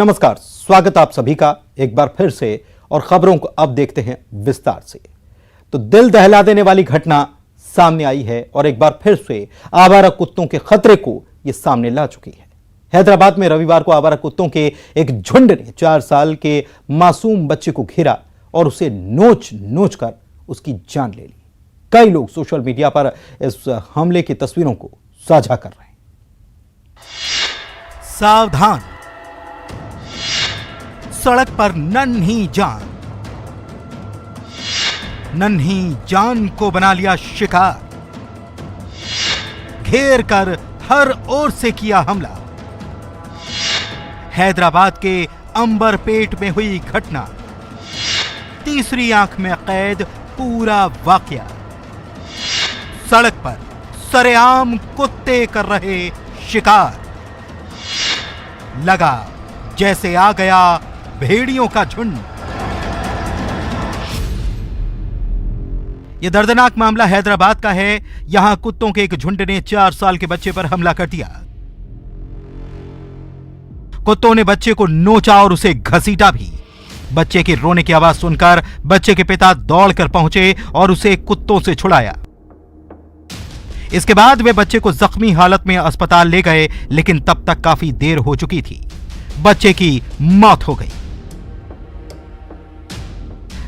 नमस्कार, स्वागत आप सभी का एक बार फिर से। और खबरों को अब देखते हैं विस्तार से। तो दिल दहला देने वाली घटना सामने आई है और एक बार फिर से आवारा कुत्तों के खतरे को यह सामने ला चुकी है। हैदराबाद में रविवार को आवारा कुत्तों के एक झुंड ने 4 साल के मासूम बच्चे को घेरा और उसे नोच नोच कर उसकी जान ले ली। कई लोग सोशल मीडिया पर इस हमले की तस्वीरों को साझा कर रहे हैं। सावधान, सड़क पर नन्ही जान को बना लिया शिकार, घेर कर हर ओर से किया हमला। हैदराबाद के अंबरपेट में हुई घटना, तीसरी आंख में कैद पूरा वाकया। सड़क पर सरेआम कुत्ते कर रहे शिकार, लगा जैसे आ गया भेड़ियों का झुंड। यह दर्दनाक मामला हैदराबाद का है। यहां कुत्तों के एक झुंड ने 4 साल के बच्चे पर हमला कर दिया। कुत्तों ने बच्चे को नोचा और उसे घसीटा भी। बच्चे के रोने की आवाज सुनकर बच्चे के पिता दौड़कर पहुंचे और उसे कुत्तों से छुड़ाया। इसके बाद वे बच्चे को जख्मी हालत में अस्पताल ले गए, लेकिन तब तक काफी देर हो चुकी थी। बच्चे की मौत हो गई।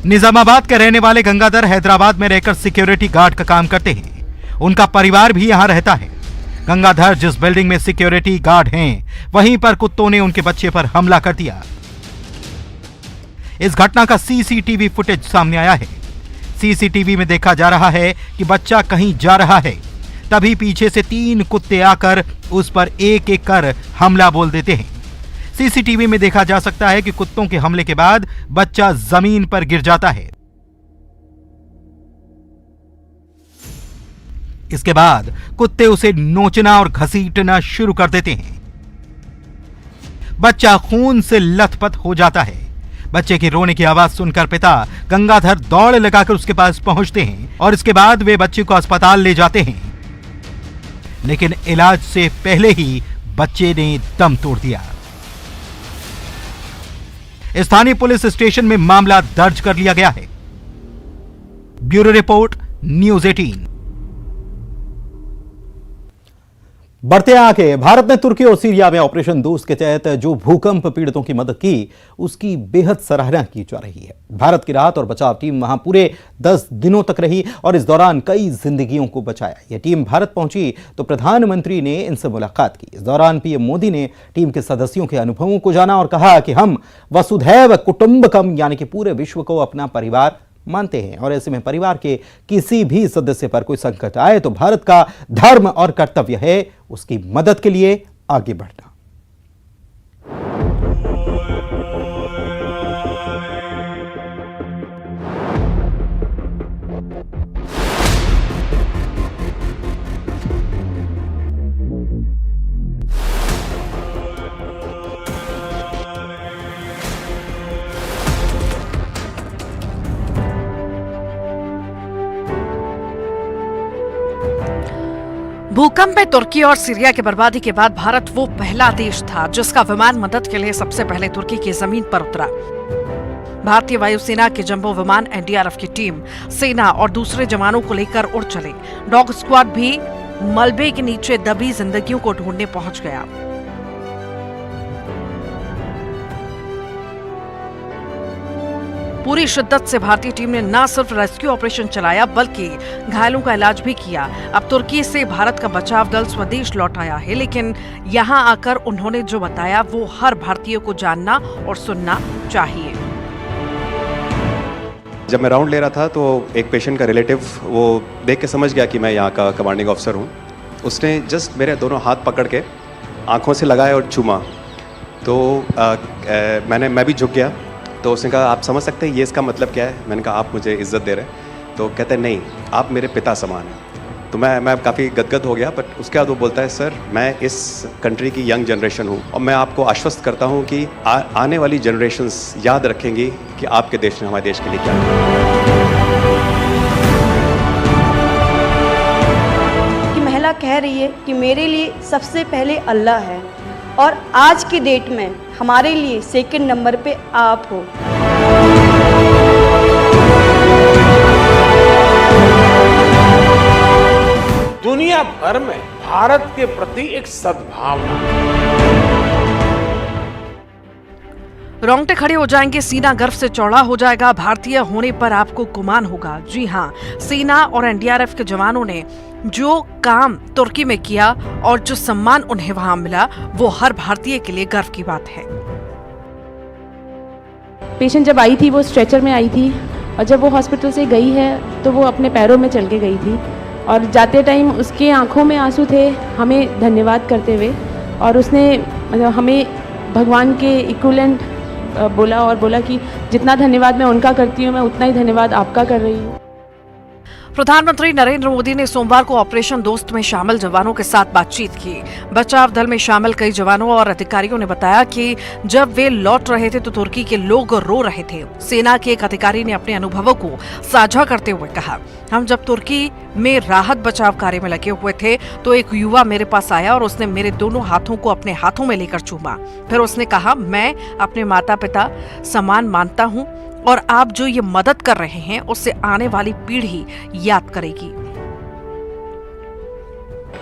निजामाबाद के रहने वाले गंगाधर हैदराबाद में रहकर सिक्योरिटी गार्ड का काम करते हैं। उनका परिवार भी यहां रहता है। गंगाधर जिस बिल्डिंग में सिक्योरिटी गार्ड हैं, वहीं पर कुत्तों ने उनके बच्चे पर हमला कर दिया। इस घटना का सीसीटीवी फुटेज सामने आया है। सीसीटीवी में देखा जा रहा है कि बच्चा कहीं जा रहा है, तभी पीछे से 3 कुत्ते आकर उस पर एक एक कर हमला बोल देते हैं। सीसीटीवी में देखा जा सकता है कि कुत्तों के हमले के बाद बच्चा जमीन पर गिर जाता है। इसके बाद कुत्ते उसे नोचना और घसीटना शुरू कर देते हैं। बच्चा खून से लथपथ हो जाता है। बच्चे की रोने की आवाज सुनकर पिता गंगाधर दौड़ लगाकर उसके पास पहुंचते हैं और इसके बाद वे बच्चे को अस्पताल ले जाते हैं, लेकिन इलाज से पहले ही बच्चे ने दम तोड़ दिया। स्थानीय पुलिस स्टेशन में मामला दर्ज कर लिया गया है। Bureau report, news 18। बढ़ते आगे, भारत ने तुर्की और सीरिया में ऑपरेशन दोस्त के तहत जो भूकंप पीड़ितों की मदद की, उसकी बेहद सराहना की जा रही है। भारत की राहत और बचाव टीम वहां पूरे 10 दिनों तक रही और इस दौरान कई जिंदगियों को बचाया। यह टीम भारत पहुंची तो प्रधानमंत्री ने इनसे मुलाकात की। इस दौरान पीएम मोदी ने टीम के सदस्यों के अनुभवों को जाना और कहा कि हम वसुधैव कुटुंबकम यानी कि पूरे विश्व को अपना परिवार मानते हैं और ऐसे में परिवार के किसी भी सदस्य पर कोई संकट आए तो भारत का धर्म और कर्तव्य है उसकी मदद के लिए आगे बढ़ना। भूकंप में तुर्की और सीरिया की बर्बादी के बाद भारत वो पहला देश था जिसका विमान मदद के लिए सबसे पहले तुर्की की जमीन पर उतरा। भारतीय वायुसेना के जंबो विमान, एनडीआरएफ की टीम, सेना और दूसरे जवानों को लेकर उड़ चले। डॉग स्क्वाड भी मलबे के नीचे दबी जिंदगियों को ढूंढने पहुंच गया। पूरी शिद्दत से भारतीय टीम ने न सिर्फ रेस्क्यू ऑपरेशन चलाया बल्कि घायलों का इलाज भी किया। अब तुर्की से भारत का बचाव दल स्वदेश लौट आया है, लेकिन यहां आकर उन्होंने जो बताया वो हर भारतीय को जानना और सुनना चाहिए। जब मैं राउंड ले रहा था तो एक पेशेंट का रिलेटिव वो देख के समझ गया कि मैं यहाँ का कमांडिंग ऑफिसर हूँ। उसने जस्ट मेरे दोनों हाथ पकड़ के आंखों से लगाया और चूमा, तो मैं भी झुक गया। तो उसने कहा आप समझ सकते हैं ये इसका मतलब क्या है? मैंने कहा आप मुझे इज्जत दे रहे हैं? तो कहते हैं नहीं, आप मेरे पिता समान हैं। तो मैं काफ़ी गदगद हो गया। बट उसके बाद वो बोलता है सर मैं इस कंट्री की यंग जनरेशन हूँ और मैं आपको आश्वस्त करता हूँ कि आने वाली जनरेशन्स याद रखेंगी कि आपके देश ने हमारे देश के लिए क्या किया। महिला कह रही है कि मेरे लिए सबसे पहले अल्लाह है और आज की डेट में हमारे लिए सेकंड नंबर पे आप हो। दुनिया भर में भारत के प्रति एक सद्भावना, रोंगटे खड़े हो जाएंगे, सीना गर्व से चौड़ा हो जाएगा, भारतीय होने पर आपको गुमान होगा। जी हां, सेना और एनडीआरएफ के जवानों ने जो काम तुर्की में किया और जो सम्मान उन्हें वहां मिला, वो हर भारतीय के लिए गर्व की बात है। पेशेंट जब आई थी वो स्ट्रेचर में आई थी, और जब वो हॉस्पिटल से गई है तो वो अपने पैरों में चल के गई थी, और जाते टाइम उसके आंखों में आंसू थे हमें धन्यवाद करते हुए, और उसने मतलब हमें भगवान के इक्विवेलेंट बोला, और बोला कि जितना धन्यवाद मैं उनका करती हूँ मैं उतना ही धन्यवाद आपका कर रही हूँ। प्रधानमंत्री नरेंद्र मोदी ने सोमवार को ऑपरेशन दोस्त में शामिल जवानों के साथ बातचीत की। बचाव दल में शामिल कई जवानों और अधिकारियों ने बताया कि जब वे लौट रहे थे तो तुर्की के लोग रो रहे थे। सेना के एक अधिकारी ने अपने अनुभवों को साझा करते हुए कहा, हम जब तुर्की में राहत बचाव कार्य में लगे हुए थे तो एक युवा मेरे पास आया और उसने मेरे दोनों हाथों को अपने हाथों में लेकर चूमा। फिर उसने कहा, मैं अपने माता पिता समान मानता हूँ और आप जो ये मदद कर रहे हैं उससे आने वाली पीढ़ी याद करेगी।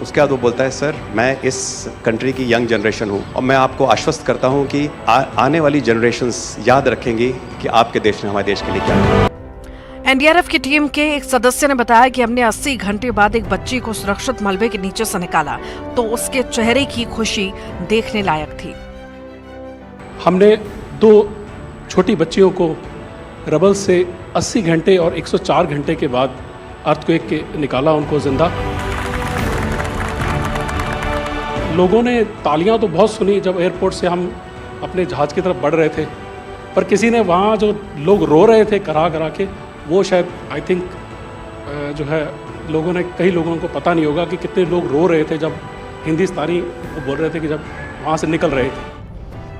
उसके बाद वो बोलता है, सर मैं इस कंट्री की यंग जनरेशन हूँ और मैं आपको आश्वस्त करता हूँ कि आने वाली जनरेशंस याद रखेंगी कि आपके देश ने हमारे देश के लिए क्या किया। एनडीआरएफ की टीम के एक सदस्य ने बताया कि हमने 80 घंटे बाद एक बच्ची को सुरक्षित मलबे के नीचे से निकाला तो उसके चेहरे की खुशी देखने लायक थी। हमने 2 छोटी बच्चियों को रबल से 80 घंटे और 104 घंटे के बाद अर्थक्वेक के निकाला उनको जिंदा। लोगों ने तालियां तो बहुत सुनी जब एयरपोर्ट से हम अपने जहाज की तरफ बढ़ रहे थे, पर किसी ने वहाँ जो लोग रो रहे थे करा करा के, वो शायद आई थिंक जो है लोगों ने, कई लोगों को पता नहीं होगा कि कितने लोग रो रहे थे जब हिंदुस्तानी वो बोल रहे थे कि जब वहाँ से निकल रहे थे।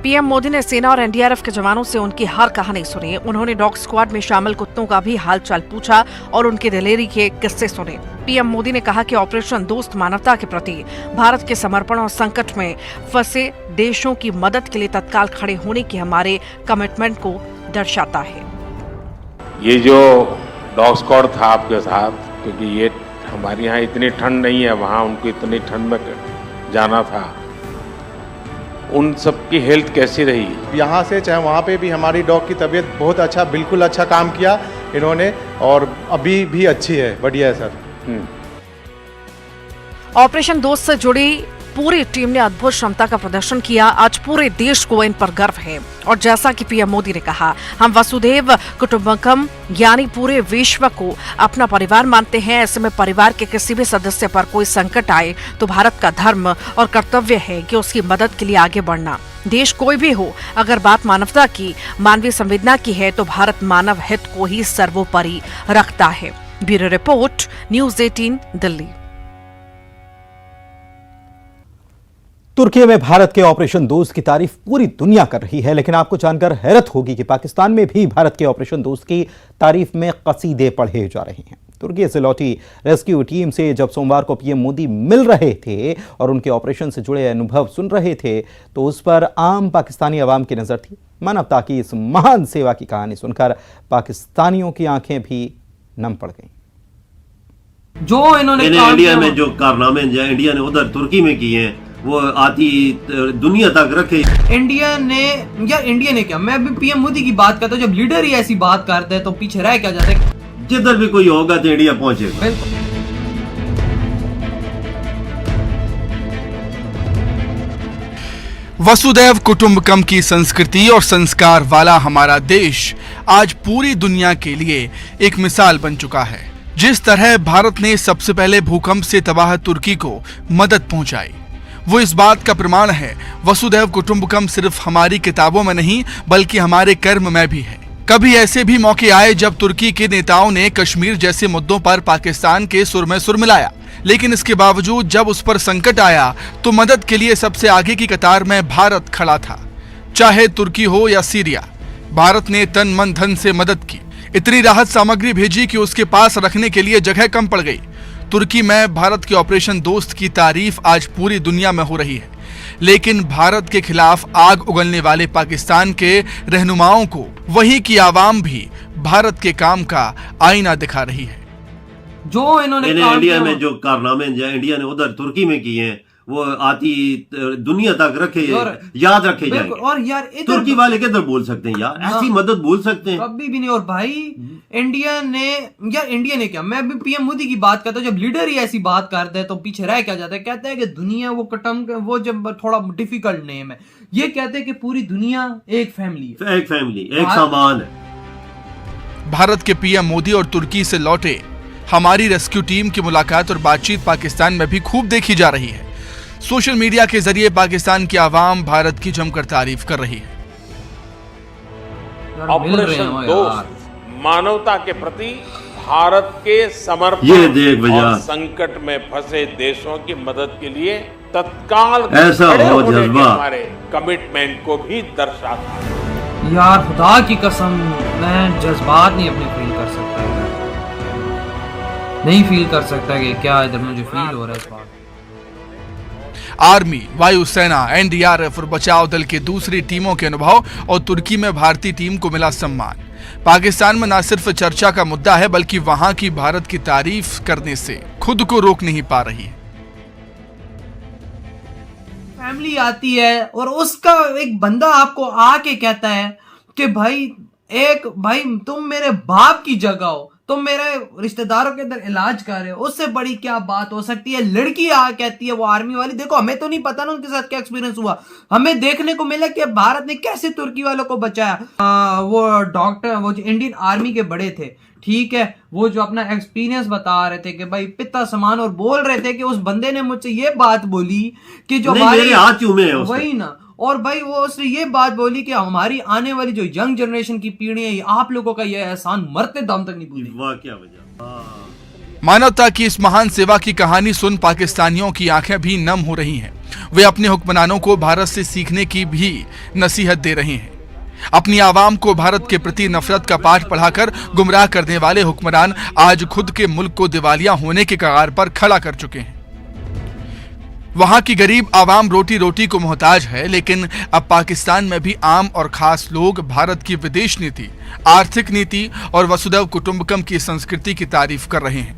पीएम मोदी ने सेना और एनडीआरएफ के जवानों से उनकी हर कहानी सुनी। उन्होंने डॉग स्क्वाड में शामिल कुत्तों का भी हालचाल पूछा और उनके दिलेरी के किस्से सुने। पीएम मोदी ने कहा कि ऑपरेशन दोस्त मानवता के प्रति भारत के समर्पण और संकट में फंसे देशों की मदद के लिए तत्काल खड़े होने की हमारे कमिटमेंट को दर्शाता है। ये जो डॉग स्क्वाड था आपके साथ, क्योंकि ये हमारे यहाँ इतनी ठंड नहीं है, वहाँ उनको इतनी ठंड में जाना था, उन सब की हेल्थ कैसी रही? यहाँ से चाहे वहाँ पे भी हमारी डॉग की तबीयत बहुत अच्छा, बिल्कुल अच्छा काम किया इन्होंने, और अभी भी अच्छी है, बढ़िया है सर। ऑपरेशन दोस्त से जुड़ी पूरी टीम ने अद्भुत क्षमता का प्रदर्शन किया। आज पूरे देश को इन पर गर्व है और जैसा कि पीएम मोदी ने कहा, हम वसुधैव कुटुंबकम यानी पूरे विश्व को अपना परिवार मानते हैं। ऐसे में परिवार के किसी भी सदस्य पर कोई संकट आए तो भारत का धर्म और कर्तव्य है कि उसकी मदद के लिए आगे बढ़ना। देश कोई भी हो, अगर बात मानवता की, मानवीय संवेदना की है तो भारत मानव हित को ही सर्वोपरि रखता है। Bureau report, news 18 Delhi. तुर्की में भारत के ऑपरेशन दोस्त की तारीफ पूरी दुनिया कर रही है, लेकिन आपको जानकर हैरत होगी कि पाकिस्तान में भी भारत के ऑपरेशन दोस्त की तारीफ में कसीदे पढ़े जा रहे हैं। तुर्की से लौटी रेस्क्यू टीम से जब सोमवार को पीएम मोदी मिल रहे थे और उनके ऑपरेशन से जुड़े अनुभव सुन रहे थे तो उस पर आम पाकिस्तानी अवाम की नजर थी। मानवता की इस महान सेवा की कहानी सुनकर पाकिस्तानियों की आंखें भी नम पड़ गईं। जो इन्होंने इंडिया में जो कारनामे इंडिया ने उधर तुर्की में किए हैं वो आती दुनिया तक रखे। इंडिया ने क्या, मैं अभी पीएम मोदी की बात करता हूँ, जब लीडर ही ऐसी बात करते हैं तो पीछे रह क्या जाते। जिधर भी कोई होगा तो इंडिया पहुंचेगा। वसुधैव कुटुंबकम की संस्कृति और संस्कार वाला हमारा देश आज पूरी दुनिया के लिए एक मिसाल बन चुका है। जिस तरह भारत ने सबसे पहले भूकंप से तबाह तुर्की को मदद पहुंचाई, वो इस बात का प्रमाण है। वसुधैव कुटुंबकम सिर्फ हमारी किताबों में नहीं बल्कि हमारे कर्म में भी है। कभी ऐसे भी मौके आए जब तुर्की के नेताओं ने कश्मीर जैसे मुद्दों पर पाकिस्तान के सुर में सुर मिलाया, लेकिन इसके बावजूद जब उस पर संकट आया तो मदद के लिए सबसे आगे की कतार में भारत खड़ा था। चाहे तुर्की हो या सीरिया, भारत ने तन मन धन से मदद की। इतनी राहत सामग्री भेजी कि उसके पास रखने के लिए जगह कम पड़ गई। तुर्की में भारत के ऑपरेशन दोस्त की तारीफ आज पूरी दुनिया में हो रही है, लेकिन भारत के खिलाफ आग उगलने वाले पाकिस्तान के रहनुमाओं को वहीं की आवाम भी भारत के काम का आईना दिखा रही है। जो इन्होंने इंडिया में जो कारनामे इंडिया ने उधर तुर्की में किए हैं वो आती दुनिया तक याद रखे जाएंगे। और यार तुर्की वाले किधर बोल सकते हैं यार, ऐसी मदद बोल सकते हैं कभी भी नहीं। और भाई इंडिया ने क्या, मैं अभी पीएम मोदी की बात करता हूँ, जब लीडर ही ऐसी बात करते हैं तो पीछे रह क्या जाता है। कहते हैं कि दुनिया वो जब थोड़ा डिफिकल्ट नेम है, ये कहते हैं कि पूरी दुनिया एक फैमिली है, एक सामान है। भारत के पीएम मोदी और तुर्की से लौटे हमारी रेस्क्यू टीम की मुलाकात और बातचीत पाकिस्तान में भी खूब देखी जा रही है। सोशल मीडिया के जरिए पाकिस्तान की आवाम भारत की जमकर तारीफ कर रही है। ऑपरेशन दोस्त मानवता के प्रति भारत के समर्पण और संकट में फंसे देशों की मदद के लिए तत्काल खड़े होने के हमारे कमिटमेंट को भी दर्शाता है। यार खुदा की कसम, मैं जज्बात नहीं अपने फील कर सकता, नहीं फील कर सकता कि क्या इधर मुझे फील हो रहा है इस बात। आर्मी, वायुसेना, एनडीआरएफ और बचाव दल की दूसरी टीमों के अनुभव और तुर्की में भारतीय टीम को मिला सम्मान पाकिस्तान में न सिर्फ चर्चा का मुद्दा है बल्कि वहां की भारत की तारीफ करने से खुद को रोक नहीं पा रही है। फैमिली आती है और उसका एक बंदा आपको आके कहता है कि भाई तुम मेरे बाप की जगह हो, तुम मेरे रिश्तेदारों के अंदर इलाज कर रहे हो, उससे बड़ी क्या बात हो सकती है। लड़की कहती है वो आर्मी वाली, देखो हमें तो नहीं पता ना उनके साथ क्या एक्सपीरियंस हुआ, हमें देखने को मिला कि भारत ने कैसे तुर्की वालों को बचाया। वो डॉक्टर, वो जो इंडियन आर्मी के बड़े थे, ठीक है, वो जो अपना एक्सपीरियंस बता रहे थे कि भाई पिता समान, और बोल रहे थे कि उस बंदे ने मुझसे ये बात बोली कि जो मेरे हाथ चूमे हैं वही ना, और भाई वो उसने ये बात बोली कि हमारी आने वाली जो यंग जनरेशन की पीढ़ी है, आप लोगों का ये एहसान मरते दम तक नहीं भूलेगी। वाह क्या वजह। मानवता की इस महान सेवा की कहानी सुन पाकिस्तानियों की आंखें भी नम हो रही हैं। वे अपने हुक्मरानों को भारत से सीखने की भी नसीहत दे रहे हैं। अपनी आवाम को भारत के प्रति नफरत का पाठ पढ़ाकर गुमराह करने वाले हुक्मरान आज खुद के मुल्क को दिवालिया होने के कगार पर खड़ा कर चुके हैं। वहां की गरीब आवाम रोटी रोटी को मोहताज है, लेकिन अब पाकिस्तान में भी आम और खास लोग भारत की विदेश नीति, आर्थिक नीति और वसुधैव कुटुंबकम की संस्कृति की तारीफ कर रहे हैं।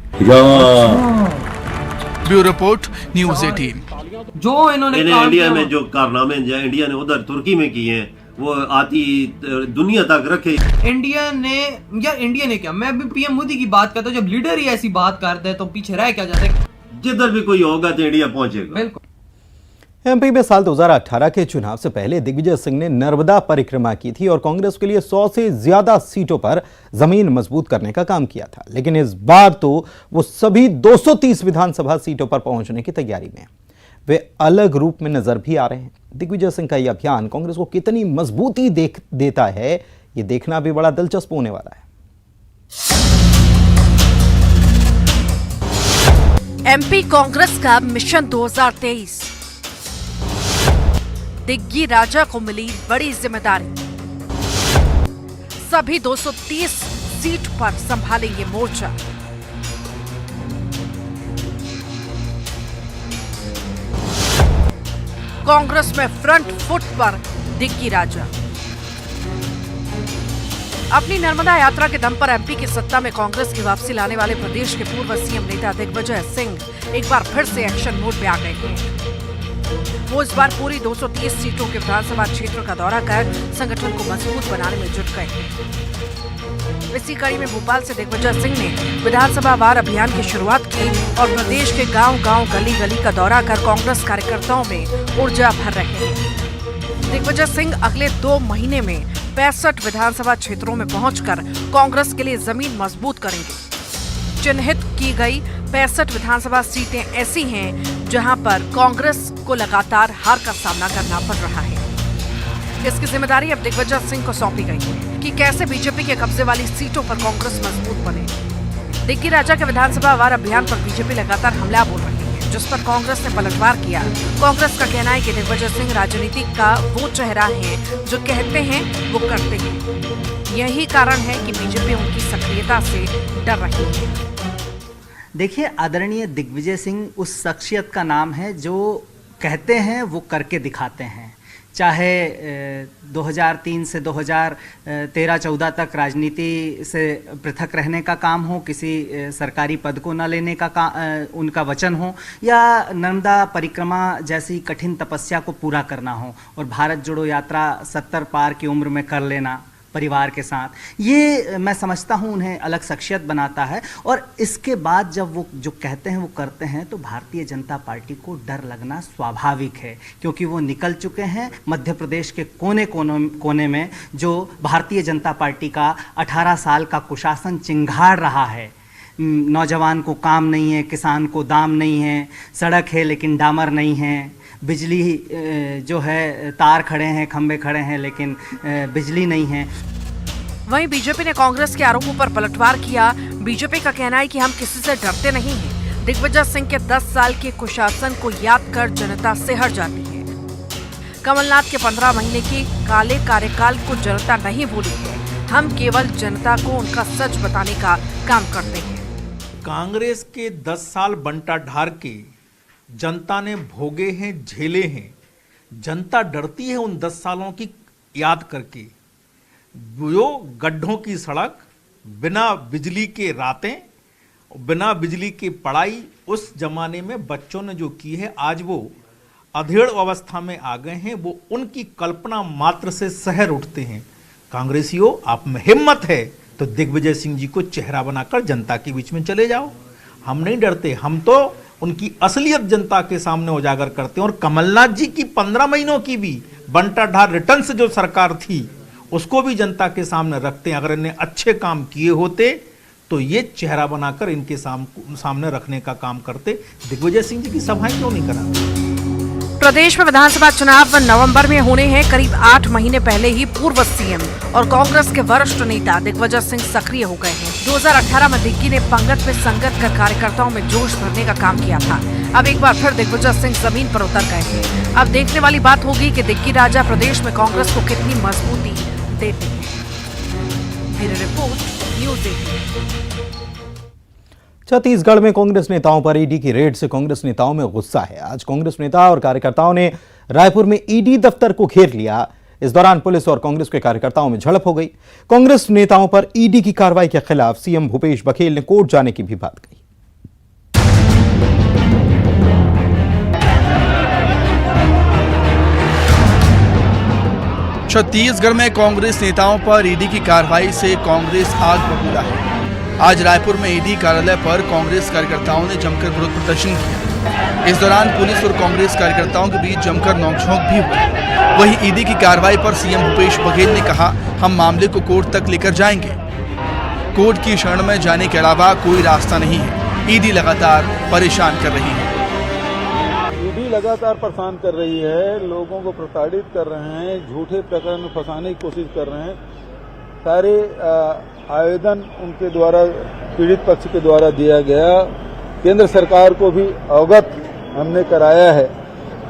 Bureau report, news 18। जो इन्होंने इंडिया में जो कारनामे इंडिया ने उधर तुर्की में किए हैं वो आती दुनिया तक रखे। इंडिया ने क्या, मैं अभी पीएम मोदी की बात करता हूँ, जब लीडर ही ऐसी बात करते हैं तो पीछे रह क्या जाता है। जिधर भी कोई होगा तो इंडिया पहुंचेगा। बिल्कुल। एमपी में साल 2018 के चुनाव से पहले दिग्विजय सिंह ने नर्मदा परिक्रमा की थी और कांग्रेस के लिए 100 से ज्यादा सीटों पर जमीन मजबूत करने का काम किया था। लेकिन इस बार तो वो सभी 230 विधानसभा सीटों पर पहुंचने की तैयारी में वे अलग रूप में नजर भी आ रहे हैं। दिग्विजय सिंह का यह अभियान कांग्रेस को कितनी मजबूती देता है, ये देखना भी बड़ा दिलचस्प होने वाला है। एमपी कांग्रेस का मिशन 2023। दिग्गी राजा को मिली बड़ी जिम्मेदारी, सभी 230 सीट पर संभालेंगे मोर्चा। कांग्रेस में फ्रंट फुट पर दिग्गी राजा। अपनी नर्मदा यात्रा के दम पर एमपी की सत्ता में कांग्रेस की वापसी लाने वाले प्रदेश के पूर्व सीएम नेता दिग्विजय सिंह एक बार फिर से एक्शन मोड में आ गए हैं। वो इस बार पूरी 230 सीटों के विधानसभा क्षेत्र का दौरा कर संगठन को मजबूत बनाने में जुट गए हैं। इसी कड़ी में भोपाल से दिग्विजय सिंह ने विधानसभा वार अभियान की शुरुआत की और प्रदेश के गांव-गांव, गली-गली का दौरा कर कांग्रेस कार्यकर्ताओं में ऊर्जा भर रहे हैं। दिग्विजय सिंह अगले 2 महीने में 65 विधानसभा क्षेत्रों में पहुंचकर कांग्रेस के लिए जमीन मजबूत करेंगे। चिन्हित की गई 65 विधानसभा सीटें ऐसी हैं जहां पर कांग्रेस को लगातार हार का सामना करना पड़ रहा है। इसकी जिम्मेदारी अब दिग्विजय सिंह को सौंपी गई है कि कैसे बीजेपी के कब्जे वाली सीटों पर कांग्रेस मजबूत बने। दिग्गी राजा के विधानसभा वार अभियान पर बीजेपी लगातार हमला बोल रही है, जिस पर कांग्रेस ने पलटवार किया। कांग्रेस का कहना है कि दिग्विजय सिंह राजनीति का वो चेहरा है जो कहते हैं वो करते हैं। यही कारण है कि बीजेपी उनकी सक्रियता से डर रही है। देखिए, आदरणीय दिग्विजय सिंह उस शख्सियत का नाम है जो कहते हैं वो करके दिखाते हैं। चाहे 2003 से 2013-14 तक राजनीति से पृथक रहने का काम हो, किसी सरकारी पद को न लेने का उनका वचन हो, या नर्मदा परिक्रमा जैसी कठिन तपस्या को पूरा करना हो और भारत जोड़ो यात्रा 70 पार की उम्र में कर लेना परिवार के साथ, ये मैं समझता हूँ उन्हें अलग शख्सियत बनाता है। और इसके बाद जब वो जो कहते हैं वो करते हैं तो भारतीय जनता पार्टी को डर लगना स्वाभाविक है, क्योंकि वो निकल चुके हैं मध्य प्रदेश के कोने में जो भारतीय जनता पार्टी का 18 साल का कुशासन चिंगाड़ रहा है। नौजवान को काम नहीं है, किसान को दाम नहीं है, सड़क है लेकिन डामर नहीं है, बिजली जो है तार खड़े हैं, खंबे खड़े हैं, लेकिन बिजली नहीं है। वहीं बीजेपी ने कांग्रेस के आरोपों पर पलटवार किया। बीजेपी का कहना है कि हम किसी से डरते नहीं हैं। दिग्विजय सिंह के 10 साल के कुशासन को याद कर जनता सिहर जाती है। कमलनाथ के 15 महीने के काले कार्यकाल को जनता नहीं भूली है। हम केवल जनता को उनका सच बताने का काम करते हैं। कांग्रेस के 10 साल बंटा ढार के जनता ने भोगे हैं, झेले हैं। जनता डरती है उन 10 सालों की याद करके। जो गड्ढों की सड़क, बिना बिजली के रातें, बिना बिजली की पढ़ाई उस जमाने में बच्चों ने जो की है, आज वो अधेड़ अवस्था में आ गए हैं। वो उनकी कल्पना मात्र से शहर उठते हैं। कांग्रेसियों, आप में हिम्मत है तो दिग्विजय सिंह जी को चेहरा बनाकर जनता के बीच में चले जाओ। हम नहीं डरते, हम तो उनकी असलियत जनता के सामने उजागर करते हैं। और कमलनाथ जी की 15 महीनों की भी बंटा ढार रिटर्न से जो सरकार थी उसको भी जनता के सामने रखते हैं। अगर इन्हें अच्छे काम किए होते तो ये चेहरा बनाकर इनके सामने रखने का काम करते। दिग्विजय सिंह जी की सभाएं क्यों नहीं कराते? प्रदेश में विधानसभा चुनाव नवंबर में होने हैं। करीब 8 महीने पहले ही पूर्व सीएम और कांग्रेस के वरिष्ठ नेता दिग्विजय सिंह सक्रिय हो गए हैं। 2018 में दिग्गी ने पंगत में संगत कर कार्यकर्ताओं में जोश भरने का काम किया था। अब एक बार फिर दिग्विजय सिंह जमीन पर उतर गए हैं। अब देखने वाली बात होगी कि दिग्गी राजा प्रदेश में कांग्रेस को कितनी मजबूती देते हैं। Bureau report, news 18। छत्तीसगढ़ में कांग्रेस नेताओं पर ईडी की रेड से कांग्रेस नेताओं में गुस्सा है। आज कांग्रेस नेता और कार्यकर्ताओं ने रायपुर में ईडी दफ्तर को घेर लिया। इस दौरान पुलिस और कांग्रेस के कार्यकर्ताओं में झड़प हो गई। कांग्रेस नेताओं पर ईडी की कार्रवाई के खिलाफ सीएम भूपेश बघेल ने कोर्ट जाने की भी बात कही। छत्तीसगढ़ में कांग्रेस नेताओं पर ईडी की कार्रवाई से कांग्रेस आग बबूला है। आज रायपुर में ईडी कार्यालय पर कांग्रेस कार्यकर्ताओं ने जमकर विरोध प्रदर्शन किया। इस दौरान पुलिस और कांग्रेस कार्यकर्ताओं के बीच जमकर नोकझोंक भी हुई। वहीं ईडी की कार्रवाई पर सीएम भूपेश बघेल ने कहा, हम मामले को कोर्ट तक लेकर जाएंगे। कोर्ट की शरण में जाने के अलावा कोई रास्ता नहीं है। ईडी लगातार परेशान कर रही है। ईडी लगातार परेशान कर रही है, लोगों को प्रताड़ित कर रहे हैं, झूठे प्रकरण में फंसाने की कोशिश कर रहे हैं। सारे आवेदन उनके द्वारा पीड़ित पक्ष के द्वारा दिया गया। केंद्र सरकार को भी अवगत हमने कराया है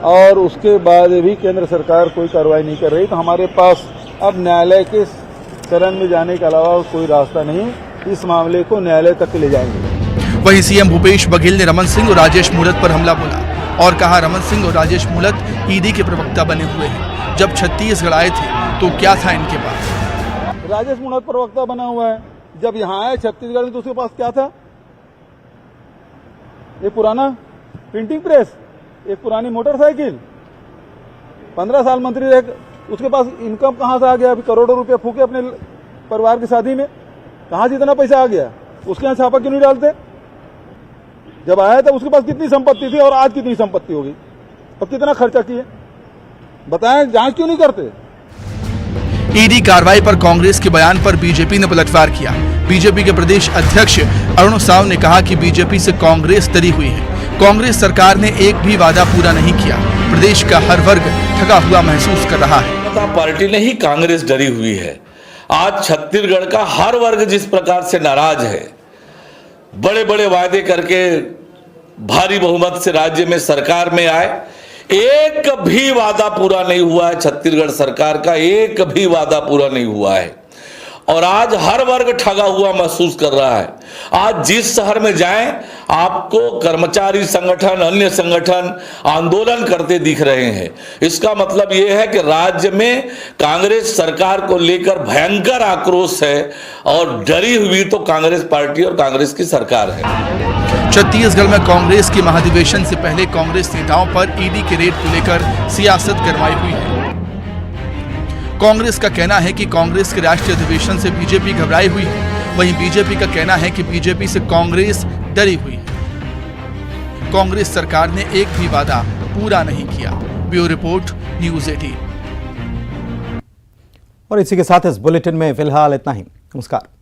और उसके बाद भी केंद्र सरकार कोई कार्रवाई नहीं कर रही। तो हमारे पास अब न्यायालय के शरण में जाने के अलावा कोई रास्ता नहीं। इस मामले को न्यायालय तक ले जाएंगे। वहीं सीएम भूपेश बघेल ने रमन सिंह और राजेश मूलत पर हमला बोला और कहा, रमन सिंह और राजेश मूलत ईडी के प्रवक्ता बने हुए हैं। जब छत्तीसगढ़ आए थे तो क्या था इनके पास? राजेश मूलत प्रवक्ता बना हुआ है। जब यहाँ आए छत्तीसगढ़ में तो उसके पास क्या था? एक पुराना प्रिंटिंग प्रेस, एक पुरानी मोटरसाइकिल। 15 साल मंत्री रहे, उसके पास इनकम कहां से आ गया? अभी करोड़ों रुपए फूके अपने परिवार की शादी में, कहां से इतना पैसा आ गया? उसके यहाँ छापा क्यों नहीं डालते? जब आया तब उसके पास कितनी संपत्ति थी और आज कितनी संपत्ति होगी और कितना खर्चा किए? बताएं, जांच क्यों नहीं करते? ईडी कार्रवाई पर कांग्रेस के बयान पर बीजेपी ने पलटवार किया। बीजेपी के प्रदेश अध्यक्ष अरुण साव ने कहा कि बीजेपी से कांग्रेस डरी हुई है। कांग्रेस सरकार ने एक भी वादा पूरा नहीं किया। प्रदेश का हर वर्ग ठगा हुआ महसूस कर रहा है। जनता पार्टी ने ही कांग्रेस डरी हुई है। आज छत्तीसगढ़ का हर वर्ग जिस प्रकार से नाराज है, बड़े बड़े वायदे करके भारी बहुमत से राज्य में सरकार में आए, एक भी वादा पूरा नहीं हुआ है। छत्तीसगढ़ सरकार का एक भी वादा पूरा नहीं हुआ है और आज हर वर्ग ठगा हुआ महसूस कर रहा है। आज जिस शहर में जाएं आपको कर्मचारी संगठन, अन्य संगठन आंदोलन करते दिख रहे हैं। इसका मतलब यह है कि राज्य में कांग्रेस सरकार को लेकर भयंकर आक्रोश है और डरी हुई तो कांग्रेस पार्टी और कांग्रेस की सरकार है। छत्तीसगढ़ में कांग्रेस के महाधिवेशन से पहले कांग्रेस नेताओं पर ईडी के रेड को लेकर सियासत गरमाई हुई है। कांग्रेस का कहना है कि कांग्रेस के राष्ट्रीय अधिवेशन से बीजेपी घबराई हुई है, वहीं बीजेपी का कहना है कि बीजेपी से कांग्रेस डरी हुई है। कांग्रेस सरकार ने एक भी वादा पूरा नहीं किया। Bureau report, news 18। और इसी के साथ इस बुलेटिन में फिलहाल इतना ही। नमस्कार।